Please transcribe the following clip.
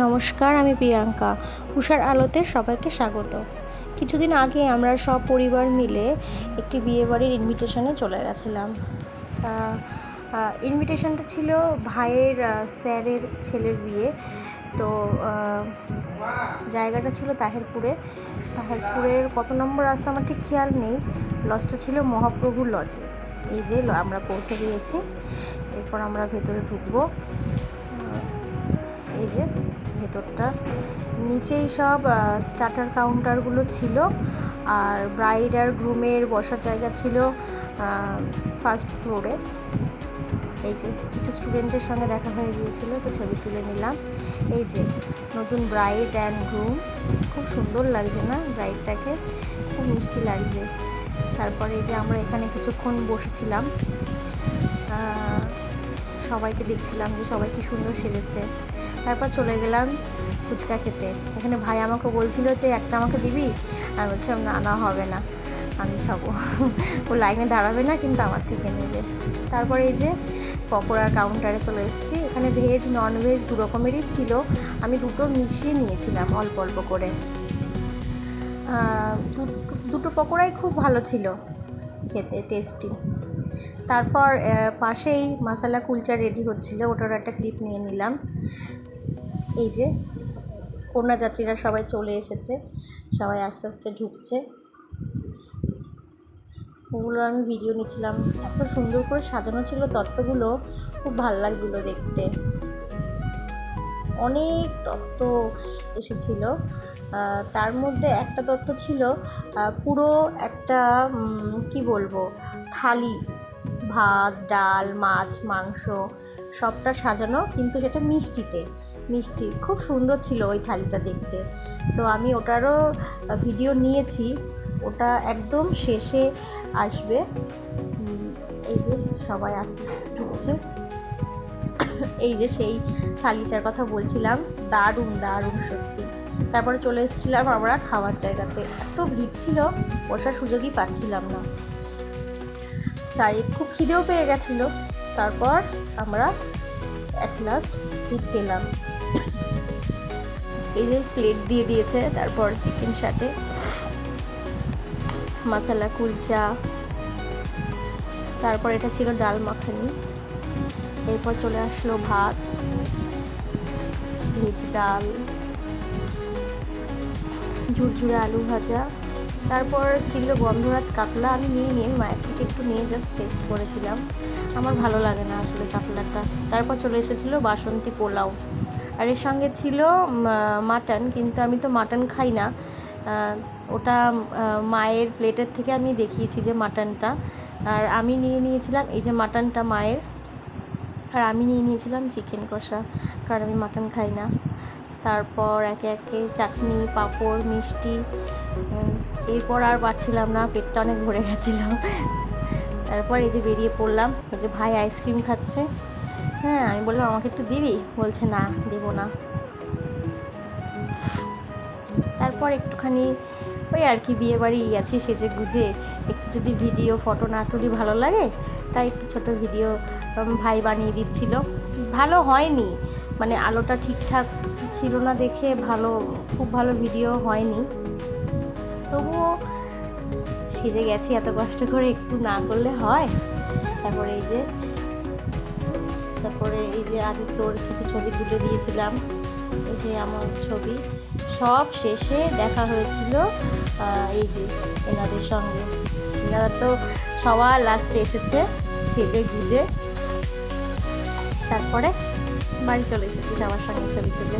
নমস্কার, আমি প্রিয়াঙ্কা। উষার আলোতে সবাইকে স্বাগত। কিছুদিন আগে আমরা সব পরিবার মিলে একটি বিয়েবাড়ির ইনভিটেশনে চলে গেছিলাম। ইনভিটেশনটা ছিল ভাইয়ের স্যারের ছেলের বিয়ে। তো জায়গাটা ছিল তাহেরপুরের কত নম্বর রাস্তা আমার ঠিক খেয়াল নেই। লজটা ছিল মহাপ্রভুর লজ। এই যে আমরা পৌঁছে গিয়েছি, এরপর আমরা ভেতরে ঢুকবো। এই যে ভেতরটা, নিচেই সব স্টার্টার কাউন্টারগুলো ছিল, আর ব্রাইড আর গ্রুমের বসার জায়গা ছিল ফার্স্ট ফ্লোরে। এই যে কিছু স্টুডেন্টের সঙ্গে দেখা হয়ে গিয়েছিল, তো ছবি তুলে নিলাম। এই যে নতুন ব্রাইড অ্যান্ড গ্রুম, খুব সুন্দর লাগছে না ব্রাইডটাকে, খুব মিষ্টি লাগছে। তারপরে এই যে আমরা এখানে কিছুক্ষণ বসেছিলাম, সবাইকে দেখছিলাম যে সবাই কি সুন্দর সেজেছে। তারপর চলে গেলাম ফুচকা খেতে। এখানে ভাই আমাকে বলছিল যে একটা আমাকে দিবি, আমি বলছিলাম না হবে না, আমি খাবো। ও লাইনে দাঁড়াবে না, কিন্তু আমার থেকে নেবে। তারপরে এই যে পকোড়ার কাউন্টারে চলে এসেছি। এখানে ভেজ নন ভেজ দু রকমেরই ছিল, আমি দুটো মিশিয়ে নিয়েছিলাম অল্প অল্প করে। দুটো পকোড়াই খুব ভালো ছিল খেতে, টেস্টি। তারপর পাশেই মশালা কুলচা রেডি হচ্ছিলো, ওটার একটা ক্লিপ নিয়ে নিলাম। এই যে কন্যাযাত্রীরা সবাই চলে এসেছে, সবাই আস্তে আস্তে ঢুকছে, ওগুলো আমি ভিডিও নিচ্ছিলাম। এত সুন্দর করে সাজানো ছিল তত্ত্বগুলো, খুব ভালো লাগছিলো দেখতে। অনেক তত্ত্ব এসেছিল, তার মধ্যে একটা তত্ত্ব ছিল পুরো একটা কি বলবো থালি, ভাত ডাল মাছ মাংস সবটা সাজানো, কিন্তু সেটা মিষ্টি খুব সুন্দর ছিল ওই থালিটা দেখতে। তো আমি ওটারও ভিডিও নিয়েছি, ওটা একদম শেষে আসবে। এই যে সবাই আস্তে আস্তে ঢুকছে। এই যে সেই থালিটার কথা বলছিলাম, দারুণ সত্যি। তারপরে চলে এসেছিলাম আমরা খাওয়ার জায়গাতে। এত ভিড় ছিল, বসার সুযোগই পাচ্ছিলাম না, তাই খুব খিদেও পেয়ে গেছিলো। তারপর আমরা অ্যাট লাস্ট সিট পেলাম। এই যে প্লেট দিয়ে দিয়েছে, তারপর চিকেন সাথে মশালা কুলচা, তারপর এটা ছিল ডাল মাখানি, এরপর চলে আসলো ভাত, ভেজ ডাল, ঝুরঝুরে আলু ভাজা, তারপর ছিল গন্ধরাজ কাতলা। আমি নিয়ে মায়ের থেকে একটু নিয়ে জাস্ট টেস্ট করেছিলাম, আমার ভালো লাগে না আসলে কাতলাটা। তারপর চলে এসেছিলো বাসন্তী পোলাও, আর এর সঙ্গে ছিল মাটন, কিন্তু আমি তো মাটন খাই না। ওটা মায়ের প্লেটের থেকে আমি দেখিয়েছি যে মাটনটা, আর আমি নিয়েছিলাম এই যে মাটনটা মায়ের, আর আমি নিয়েছিলাম চিকেন কষা, কারণ আমি মাটন খাই না। তারপর একে একে চাটনি পাঁপড় মিষ্টি, এরপর আর পারছিলাম না, পেটটা অনেক ভরে গেছিলো। তারপর এই যে বেরিয়ে পড়লাম। এই যে ভাই আইসক্রিম খাচ্ছে, হ্যাঁ আমি বললাম আমাকে একটু দিবি, বলছে না দেবো না। তারপর একটুখানি ওই আর কি বিয়েবাড়ি গেছি সেজে গুজে, একটু যদি ভিডিও ফটো না তুলি ভালো লাগে, তাই একটু ছোট ভিডিও ভাই বানিয়ে দিচ্ছিল। ভালো হয়নি, মানে আলোটা ঠিকঠাক ছিল না দেখে খুব ভালো ভিডিও হয়নি, তবুও সেজে গেছি এত কষ্ট করে, একটু না করলে হয়। তারপরে এই যে আদিত্যর কিছু ছবি তুলে দিয়েছিলাম, এই যে আমার ছবি। সব শেষে দেখা হয়েছিল এই যে এনাদের সঙ্গে, এনারা তো সবার লাস্টে এসেছে সেজে গুজে। তারপরে বাড়ি চলে এসেছি সবার সঙ্গে ছবি তুলে।